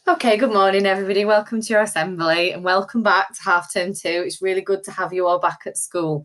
Okay, good morning, everybody. Welcome to your assembly and welcome back to half term 2. It's really good to have you all back at school.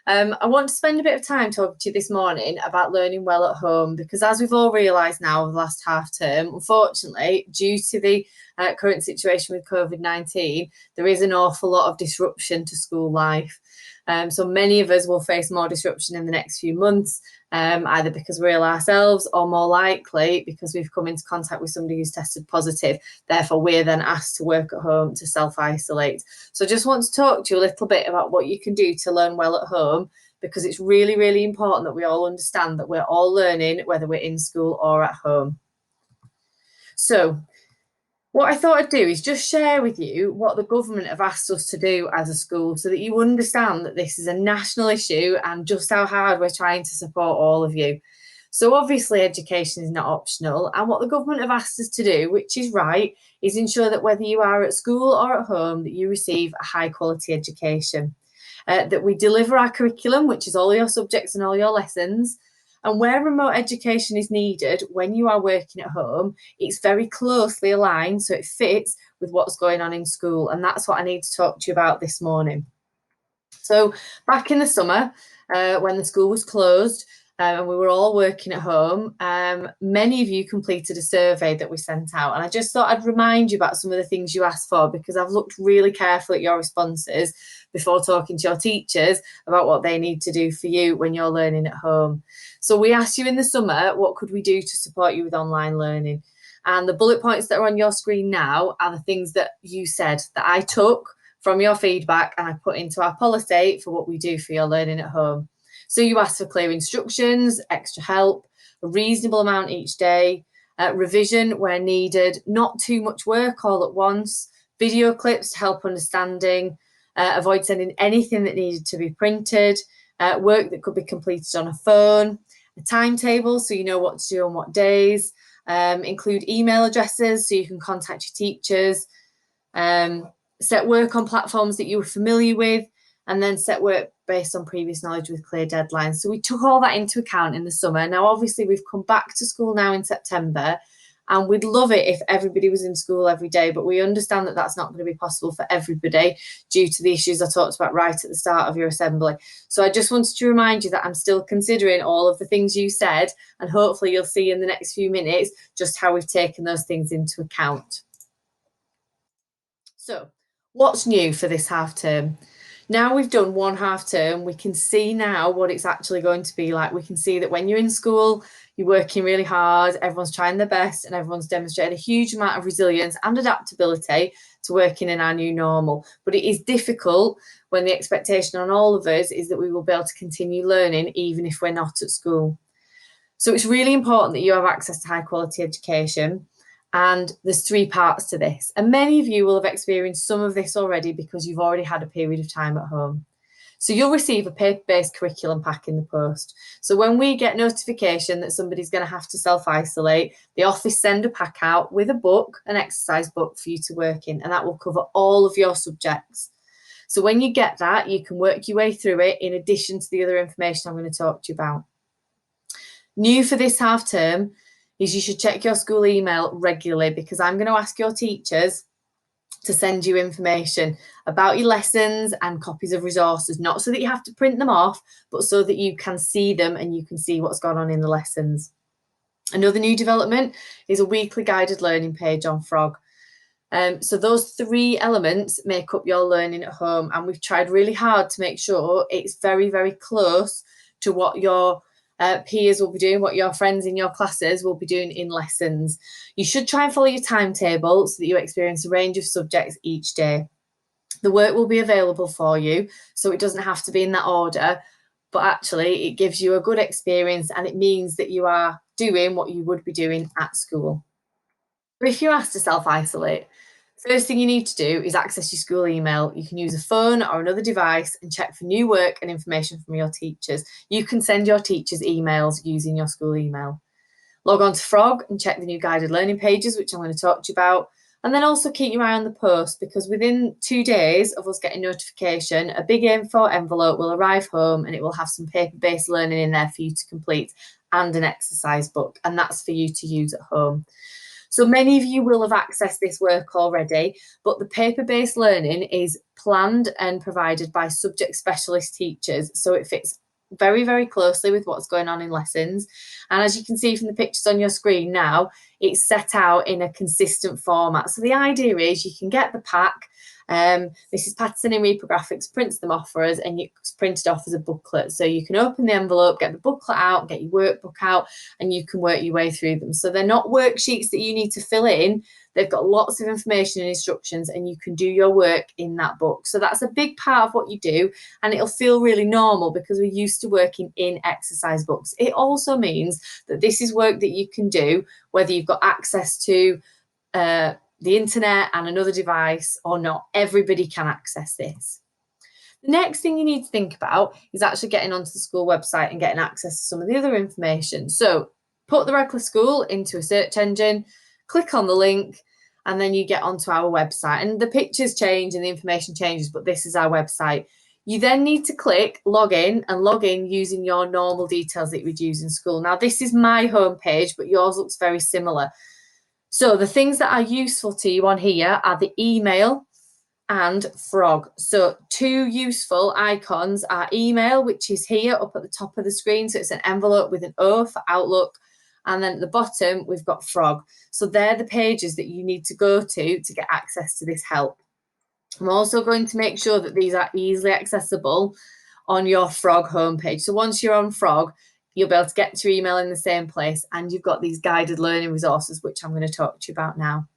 I want to spend a bit of time talking to you this morning about learning well at home because, as we've all realised now over the last half term, unfortunately, due to the current situation with COVID-19, there is an awful lot of disruption to school life. So many of us will face more disruption in the next few months, either because we're ill ourselves or more likely because we've come into contact with somebody who's tested positive. Therefore, we're then asked to work at home to self-isolate. So I just want to talk to you a little bit about what you can do to learn well at home, because it's really, really important that we all understand that we're all learning whether we're in school or at home. So what I thought I'd do is just share with you what the government have asked us to do as a school so that you understand that this is a national issue and just how hard we're trying to support all of you. So obviously education is not optional, and what the government have asked us to do, which is right, is ensure that whether you are at school or at home, that you receive a high quality education, that we deliver our curriculum, which is all your subjects and all your lessons. And where remote education is needed when you are working at home, it's very closely aligned so it fits with what's going on in school. And that's what I need to talk to you about this morning. So back in the summer, when the school was closed, and we were all working at home, many of you completed a survey that we sent out. And I just thought I'd remind you about some of the things you asked for, because I've looked really carefully at your responses before talking to your teachers about what they need to do for you when you're learning at home. So we asked you in the summer, what could we do to support you with online learning? And the bullet points that are on your screen now are the things that you said that I took from your feedback and I put into our policy for what we do for your learning at home. So you asked for clear instructions, extra help, a reasonable amount each day, revision where needed, not too much work all at once, video clips to help understanding, avoid sending anything that needed to be printed, work that could be completed on a phone, a timetable so you know what to do on what days, include email addresses so you can contact your teachers, set work on platforms that you were familiar with, and then set work based on previous knowledge with clear deadlines. So we took all that into account in the summer. Now, obviously, we've come back to school now in September, and we'd love it if everybody was in school every day, but we understand that that's not going to be possible for everybody due to the issues I talked about right at the start of your assembly. So I just wanted to remind you that I'm still considering all of the things you said, and hopefully you'll see in the next few minutes just how we've taken those things into account. So what's new for this half term? Now we've done one half term, we can see now what it's actually going to be like. We can see that when you're in school, you're working really hard, everyone's trying their best, and everyone's demonstrated a huge amount of resilience and adaptability to working in our new normal. But it is difficult when the expectation on all of us is that we will be able to continue learning even if we're not at school. So it's really important that you have access to high quality education. And there's three parts to this. And many of you will have experienced some of this already because you've already had a period of time at home. So you'll receive a paper-based curriculum pack in the post. So when we get notification that somebody's going to have to self-isolate, the office send a pack out with a book, an exercise book for you to work in, and that will cover all of your subjects. So when you get that, you can work your way through it in addition to the other information I'm going to talk to you about. New for this half term is you should check your school email regularly, because I'm going to ask your teachers to send you information about your lessons and copies of resources, not so that you have to print them off, but so that you can see them and you can see what's gone on in the lessons. Another new development is a weekly guided learning page on Frog. So those three elements make up your learning at home, and we've tried really hard to make sure it's very, very close to what your peers will be doing, what your friends in your classes will be doing in lessons. You should try and follow your timetable so that you experience a range of subjects each day. The work will be available for you, so it doesn't have to be in that order, but actually it gives you a good experience and it means that you are doing what you would be doing at school. But if you're asked to self-isolate, first thing you need to do is access your school email. You can use a phone or another device and check for new work and information from your teachers. You can send your teachers emails using your school email. Log on to Frog and check the new guided learning pages, which I'm going to talk to you about. And then also keep your eye on the post, because within 2 days of us getting notification, a big info envelope will arrive home and it will have some paper-based learning in there for you to complete and an exercise book, and that's for you to use at home. So many of you will have accessed this work already, but the paper-based learning is planned and provided by subject specialist teachers. So it fits very, very closely with what's going on in lessons. And as you can see from the pictures on your screen now, it's set out in a consistent format. So the idea is you can get the pack. Mrs. Patterson in Reprographics prints them off for us, and it's printed off as a booklet. So you can open the envelope, get the booklet out, get your workbook out, and you can work your way through them. So they're not worksheets that you need to fill in. They've got lots of information and instructions, and you can do your work in that book. So that's a big part of what you do, and it'll feel really normal because we're used to working in exercise books. It also means that this is work that you can do whether you've got access to the internet and another device or not. Everybody can access this. The next thing you need to think about is actually getting onto the school website and getting access to some of the other information. So put the Redcliffe School into a search engine, click on the link, and then you get onto our website. And the pictures change and the information changes, but this is our website. You then need to click log in using your normal details that you would use in school. Now, this is my homepage, but yours looks very similar. So the things that are useful to you on here are the email and frog. So two useful icons are email, which is here up at the top of the screen. So it's an envelope with an O for Outlook. And then at the bottom, we've got frog. So they're the pages that you need to go to get access to this help. I'm also going to make sure that these are easily accessible on your frog homepage. So once you're on frog, you'll be able to get to your email in the same place, and you've got these guided learning resources, which I'm going to talk to you about now.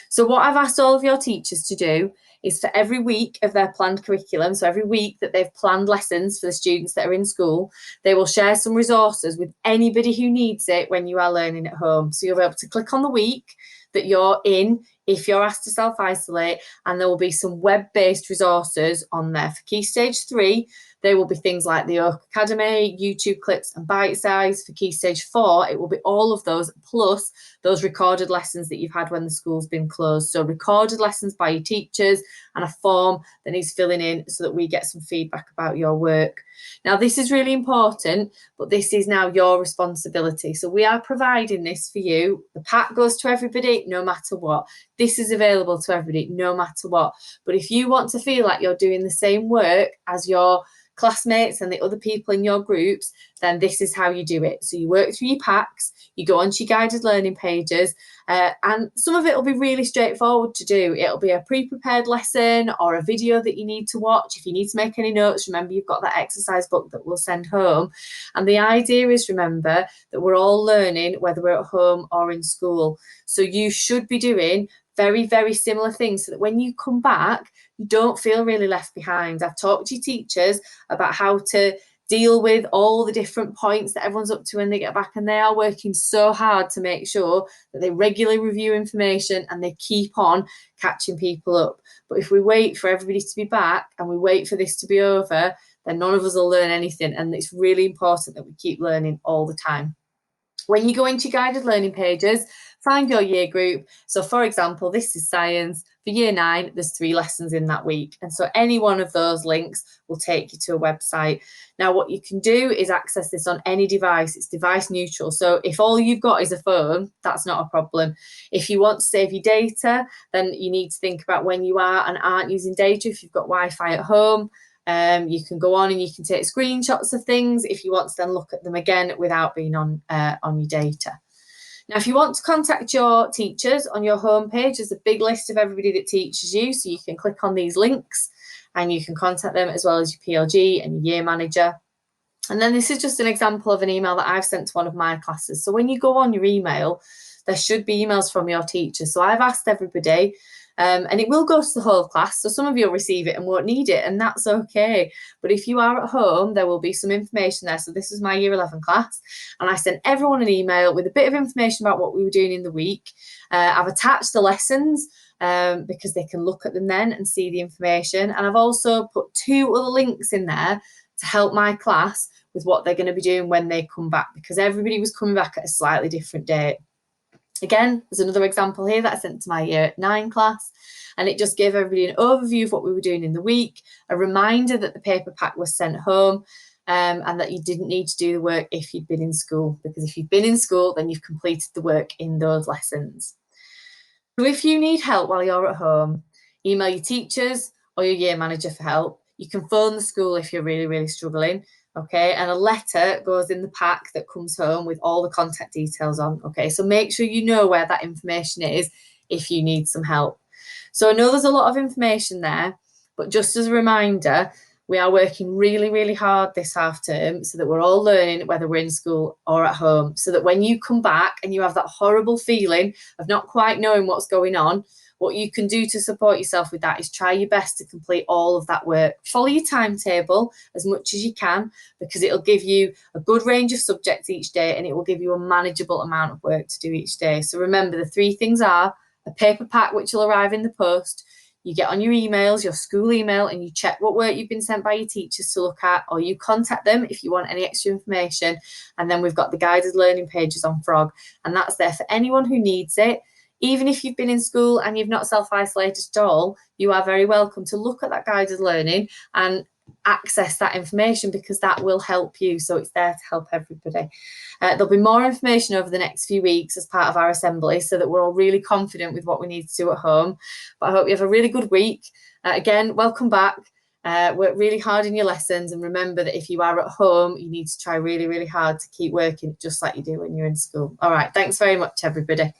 So what I've asked all of your teachers to do is for every week of their planned curriculum, so every week that they've planned lessons for the students that are in school, they will share some resources with anybody who needs it when you are learning at home. So you'll be able to click on the week that you're in if you're asked to self-isolate, and there will be some web-based resources on there. For Key Stage 3, there will be things like the Oak Academy, YouTube clips and bite size. For Key Stage 4, it will be all of those, plus those recorded lessons that you've had when the school's been closed. So recorded lessons by your teachers and a form that needs filling in so that we get some feedback about your work. Now, this is really important, but this is now your responsibility. So we are providing this for you. The pack goes to everybody, no matter what. This is available to everybody, no matter what. But if you want to feel like you're doing the same work as your classmates and the other people in your groups, then this is how you do it. So you work through your packs, you go onto your guided learning pages, and some of it will be really straightforward to do. It'll be a pre-prepared lesson or a video that you need to watch. If you need to make any notes, remember you've got that exercise book that we'll send home. And the idea is, remember, that we're all learning whether we're at home or in school. So you should be doing very, very similar things so that when you come back, you don't feel really left behind. I've talked to your teachers about how to deal with all the different points that everyone's up to when they get back, and they are working so hard to make sure that they regularly review information and they keep on catching people up. But if we wait for everybody to be back and we wait for this to be over, then none of us will learn anything, and it's really important that we keep learning all the time. When you go into your guided learning pages, find your year group. So for example, this is science. For year 9, there's 3 lessons in that week. And so any one of those links will take you to a website. Now, what you can do is access this on any device. It's device neutral. So if all you've got is a phone, that's not a problem. If you want to save your data, then you need to think about when you are and aren't using data. If you've got Wi-Fi at home, you can go on and you can take screenshots of things if you want to then look at them again without being on your data. Now, if you want to contact your teachers, on your homepage, there's a big list of everybody that teaches you. So you can click on these links and you can contact them, as well as your PLG and your year manager. And then this is just an example of an email that I've sent to one of my classes. So when you go on your email, there should be emails from your teachers. So I've asked everybody, and it will go to the whole class. So some of you will receive it and won't need it, and that's okay. But if you are at home, there will be some information there. So this is my year 11 class, and I sent everyone an email with a bit of information about what we were doing in the week. I've attached the lessons because they can look at them then and see the information. And I've also put 2 other links in there to help my class with what they're going to be doing when they come back, because everybody was coming back at a slightly different date. Again, there's another example here that I sent to my year 9 class, and it just gave everybody an overview of what we were doing in the week, a reminder that the paper pack was sent home, and that you didn't need to do the work if you'd been in school, because if you've been in school, then you've completed the work in those lessons. So if you need help while you're at home, email your teachers or your year manager for help. You can phone the school if you're really, really struggling. Okay, and a letter goes in the pack that comes home with all the contact details on. Okay, so make sure you know where that information is if you need some help. So I know there's a lot of information there, but just as a reminder, we are working really, really hard this half term so that we're all learning whether we're in school or at home, so that when you come back and you have that horrible feeling of not quite knowing what's going on, what you can do to support yourself with that is try your best to complete all of that work. Follow your timetable as much as you can, because it'll give you a good range of subjects each day and it will give you a manageable amount of work to do each day. So remember, the three things are a paper pack which will arrive in the post. You get on your emails, your school email, and you check what work you've been sent by your teachers to look at, or you contact them if you want any extra information. And then we've got the guided learning pages on Frog, and that's there for anyone who needs it. Even if you've been in school and you've not self-isolated at all, you are very welcome to look at that guided learning and access that information, because that will help you. So it's there to help everybody. There'll be more information over the next few weeks as part of our assembly so that we're all really confident with what we need to do at home. But I hope you have a really good week. Again, welcome back. Work really hard in your lessons, and remember that if you are at home, you need to try really, really hard to keep working just like you do when you're in school. All right, thanks very much, everybody.